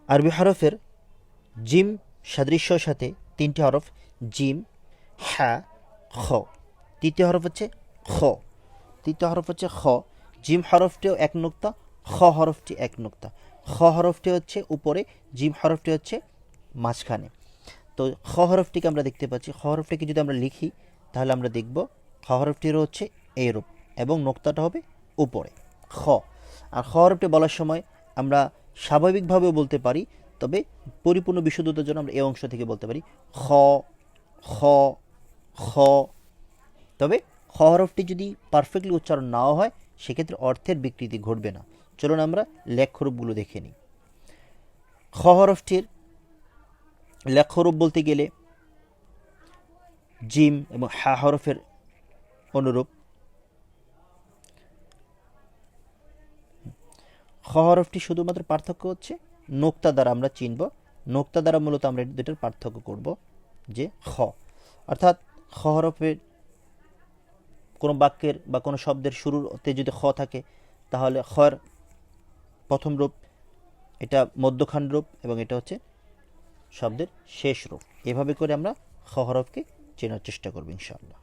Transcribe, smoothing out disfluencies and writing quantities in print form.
আরবি হরফের জিম সাদৃশ্যর সাথে 3টি হরফ জিম, হা, খ। তৃতীয় হরফ হচ্ছে খ। তৃতীয় হরফ হচ্ছে খ। জিম হরফটিও এক নোক্তা, খ হরফটি এক নোক্তা। খ হরফটি হচ্ছে উপরে, জিম হরফটি হচ্ছে মাঝখানে। তো খ হরফটিকে আমরা দেখতে পাচ্ছি। খ হরফটিকে যদি আমরা লিখি তাহলে আমরা দেখব খ হরফটিরও হচ্ছে এইরূপ এবং নোক্তাটা হবে উপরে, খ। আর খ হরফটি বলার সময় আমরা স্বাভাবিকভাবেও বলতে পারি, তবে পরিপূর্ণ বিশুদ্ধতার জন্য আমরা এই অংশ থেকে বলতে পারি খ, খ, খ। তবে খ হরফটি যদি পারফেক্টলি উচ্চারণ নাও হয় সেক্ষেত্রে অর্থের বিকৃতি ঘটবে না। চলুন আমরা লেখ্যরূপগুলো দেখে নিই। খ হরফটির লেখ্যরূপ বলতে গেলে জিম এবং হা হরফের অনুরূপ। খ হরফটি শুধুমাত্র পার্থক্য হচ্ছে নোক্তা দ্বারা আমরা চিনব। নোক্তা দ্বারা মূলত আমরা দুটোর পার্থক্য করব, যে খ অর্থাৎ খ হরফের কোনো বাক্যের বা কোনো শব্দের শুরুতে যদি খ থাকে তাহলে খর প্রথম রূপ, এটা মধ্যখান রূপ এবং এটা হচ্ছে শব্দের শেষ রূপ। এভাবে করে আমরা খ হরফকে চেনার চেষ্টা করব ইনশাআল্লাহ।